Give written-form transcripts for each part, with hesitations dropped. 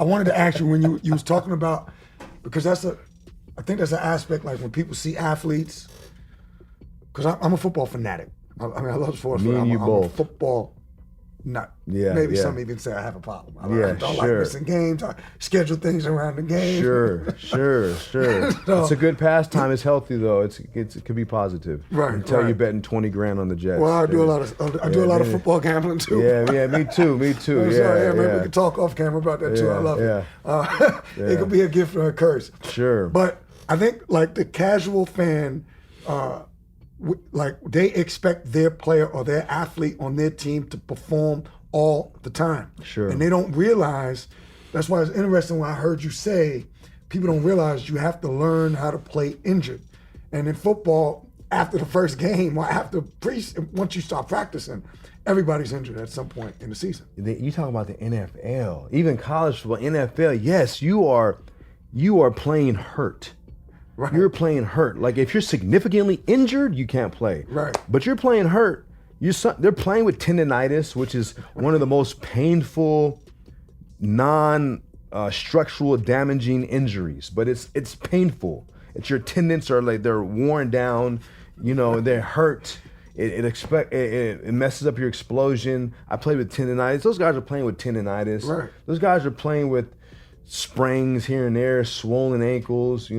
I wanted to ask you when you was talking about, because I think that's an aspect, like when people see athletes, because I'm a football fanatic. I mean, I love sports, Me but and I'm you a both. football nut. Yeah, Maybe yeah. some even say I have a problem. I don't like sure. missing games. I schedule things around the game. Sure. So- It's a good pastime. It's healthy though. It could be positive. Right, Until right. you're betting 20 grand on the Jets. Well, I do a lot of man. football gambling too. Yeah, me too. So, Yeah, maybe we can talk off camera about that too. I love it. It could be a gift or a curse. Sure. But I think like the casual fan, like they expect their player or their athlete on their team to perform all the time. Sure. And they don't realize, that's why it's interesting when I heard you say, people don't realize you have to learn how to play injured. And in football, after the first game or once you start practicing, everybody's injured at some point in the season. You talk about the NFL, even college football, NFL. Yes, you are playing hurt. Right. You're playing hurt. Like if you're significantly injured, you can't play. Right. But you're playing hurt. They're playing with tendonitis, which is one of the most painful, non-structural damaging injuries. But it's painful. It's your tendons are like they're worn down. They're hurt. It messes up your explosion. I played with tendonitis. Those guys are playing with tendonitis. Right. Those guys are playing with sprains here and there, swollen ankles.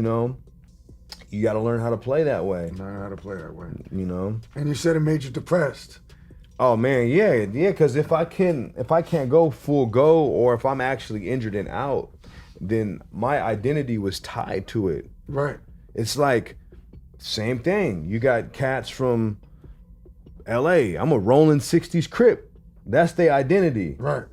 You got to learn how to play that way. Learn how to play that way. And you said it made you depressed. Oh man, yeah. Because if I can't go full go, or if I'm actually injured and out, then my identity was tied to it. Right. It's like same thing. You got cats from L.A. I'm a rolling '60s Crip. That's their identity. Right.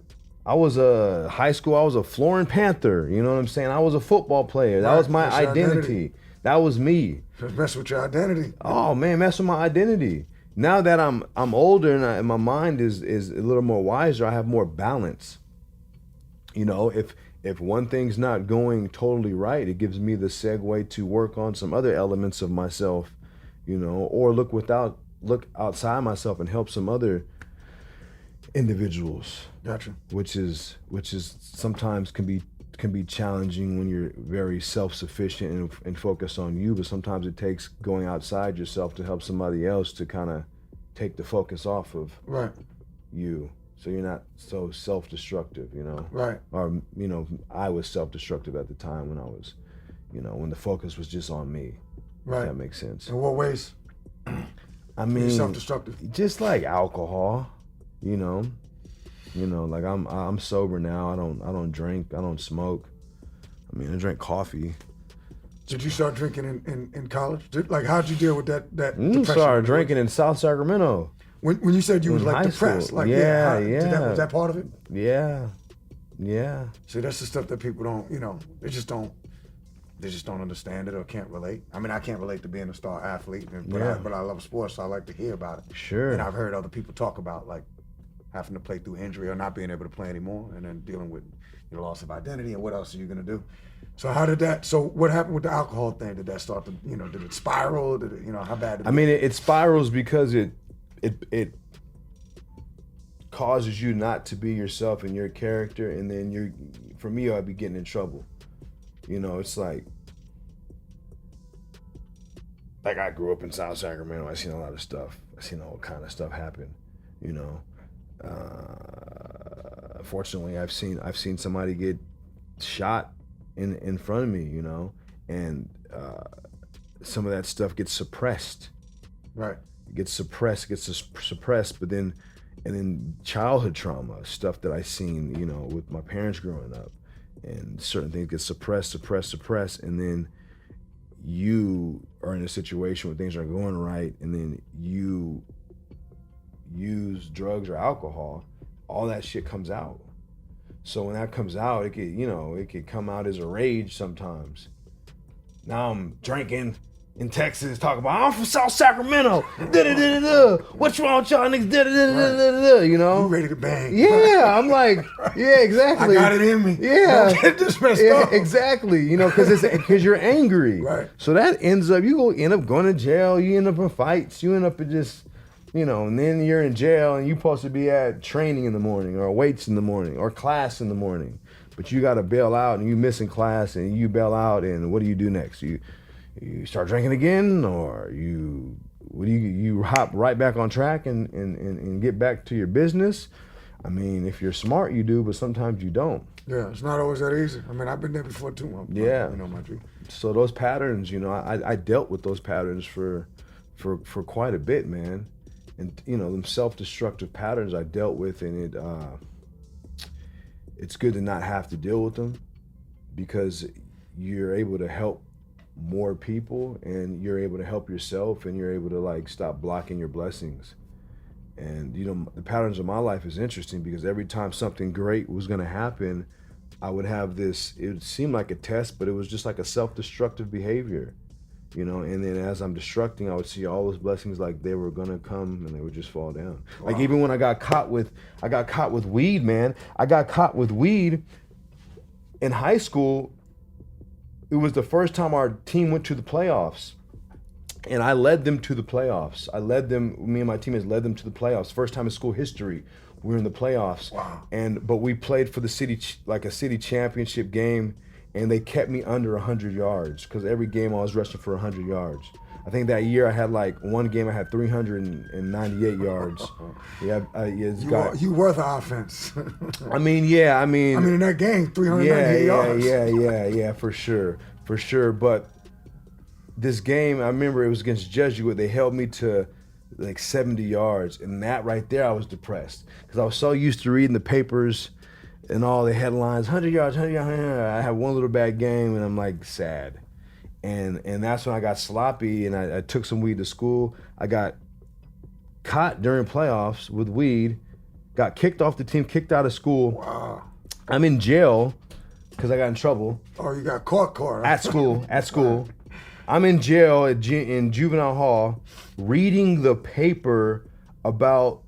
I was a high school. I was a Florin Panther. You know what I'm saying? I was a football player. That was my That's your identity. That was me. Just mess with your identity. Oh man, mess with my identity. Now that I'm older and my mind is a little more wiser, I have more balance. If one thing's not going totally right, it gives me the segue to work on some other elements of myself, or look outside myself and help some other individuals. Gotcha. Which is sometimes can be challenging when you're very self-sufficient and focused on you, but sometimes it takes going outside yourself to help somebody else to kind of take the focus off of you, so you're not so self-destructive, Right. Or I was self-destructive at the time when I was, when the focus was just on me. Right. If that makes sense. In what ways? I mean, self-destructive. Just like alcohol, like I'm sober now. I don't drink. I don't smoke. I mean, I drink coffee. Did you start drinking in college? How'd you deal with that depression? Started drinking in South Sacramento. When you said you was like depressed, school. was that part of it? Yeah. See, that's the stuff that people don't, they just don't understand it or can't relate. I mean, I can't relate to being a star athlete, but I love sports, so I like to hear about it. Sure. And I've heard other people talk about like having to play through injury or not being able to play anymore, and then dealing with your loss of identity and what else are you gonna do? So what happened with the alcohol thing? Did that start to, did it spiral? Did it, how bad did it? I mean, it spirals because it causes you not to be yourself and your character, and then for me, I'd be getting in trouble. It's like I grew up in South Sacramento. I seen a lot of stuff. I seen all kind of stuff happen. Fortunately, I've seen somebody get shot in front of me. And some of that stuff gets suppressed. Right. It gets suppressed, but then childhood trauma, stuff that I seen, with my parents growing up, and certain things get suppressed, and then you are in a situation where things aren't going right, and then you use drugs or alcohol, all that shit comes out. So when that comes out, it could come out as a rage sometimes. Now I'm drinking in Texas, talking about, I'm from South Sacramento, what's wrong with y'all niggas, You ready to bang. Yeah, I'm like, yeah, exactly. I got it in me. Yeah. Don't get this messed up. Exactly, because you're angry. Right. So that ends up, you end up going to jail, you end up in fights, you end up in just, and then you're in jail and you're supposed to be at training in the morning or weights in the morning or class in the morning. but you got to bail out and you missing class and you bail out, and what do you do next? You start drinking again, or you hop right back on track and get back to your business? I mean, if you're smart, you do, but sometimes you don't. Yeah, it's not always that easy. I mean, I've been there before too. Yeah. You know, my dream. So those patterns, you know, I dealt with those patterns for quite a bit, man. And, you know, them self-destructive patterns I dealt with, and it's good to not have to deal with them, because you're able to help more people, and you're able to help yourself, and you're able to like stop blocking your blessings. And, you know, the patterns of my life is interesting, because every time something great was going to happen, I would have this, it seemed like a test, but it was just like a self-destructive behavior, you know. And then as I'm destructing, I would see all those blessings like they were going to come, and they would just fall down. Wow. Like even when I got caught with weed, man. I got caught with weed in high school. It was the first time our team went to the playoffs. And I led them to the playoffs. Me and my teammates led them to the playoffs. First time in school history, we were in the playoffs. Wow. But we played for the city, like a city championship game, and they kept me under 100 yards, because every game I was rushing for 100 yards. I think that year I had like one game I had 398 yards. Yeah, you were the offense. I mean, yeah, I mean in that game, 398 yards. Yeah, for sure. But this game, I remember it was against Jesuit. They held me to like 70 yards, and that right there, I was depressed, because I was so used to reading the papers and all the headlines, 100 yards, 100 yards. I had one little bad game, and I'm like sad. And that's when I got sloppy, and I took some weed to school. I got caught during playoffs with weed, got kicked off the team, kicked out of school. Wow. I'm in jail because I got in trouble. Oh, you got caught. At school. I'm in jail in juvenile hall, reading the paper about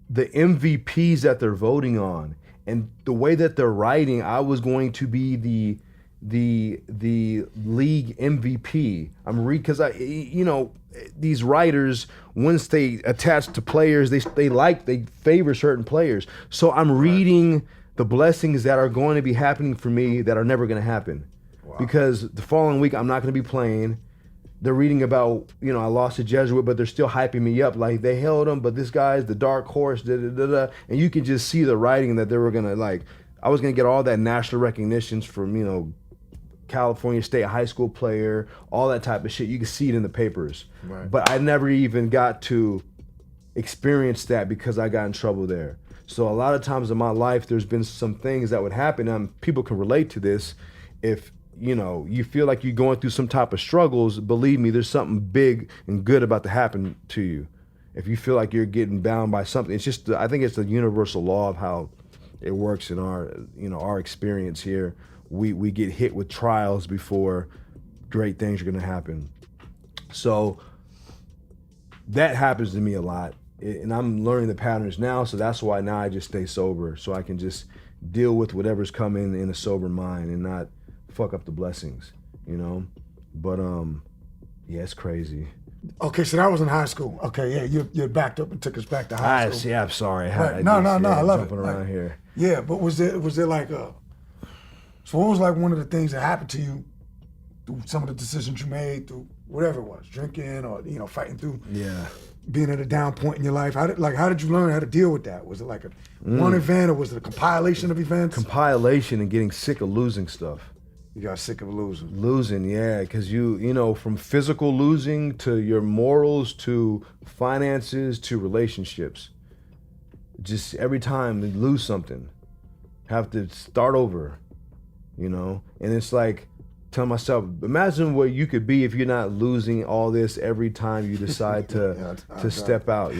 the MVPs that they're voting on, and the way that they're writing, I was going to be the league MVP. Because these writers, once they attach to players, they favor certain players. So I'm reading the blessings that are going to be happening for me that are never going to happen. Wow. Because the following week I'm not going to be playing. They're reading about, I lost to Jesuit, but they're still hyping me up like they held him, but this guy's the dark horse, and you can just see the writing that they were going to I was going to get all that national recognitions from, California State high school player, all that type of shit. You can see it in the papers. Right. But I never even got to experience that because I got in trouble there. So a lot of times in my life, there's been some things that would happen, and people can relate to this. If, you feel like you're going through some type of struggles, believe me, there's something big and good about to happen to you. If you feel like you're getting bound by something, it's just, I think it's the universal law of how it works in our experience here. We get hit with trials before great things are going to happen. So that happens to me a lot, and I'm learning the patterns now. So that's why now I just stay sober, so I can just deal with whatever's coming in a sober mind and not fuck up the blessings, But yeah, it's crazy. Okay, so that was in high school. Okay, yeah, you backed up and took us back to high school. Yeah, I'm sorry. Right. No, I love jumping it. Around here. Yeah, but was there like a? So what was like one of the things that happened to you through some of the decisions you made, through whatever it was, drinking or fighting through? Yeah. Being at a down point in your life, how did you learn how to deal with that? Was it like one event, or was it a compilation of events? Compilation and getting sick of losing stuff. You got sick of losing. Losing, yeah, because from physical losing to your morals to finances to relationships. Just every time you lose something, have to start over, and it's like telling myself, imagine where you could be if you're not losing all this every time you decide to step out,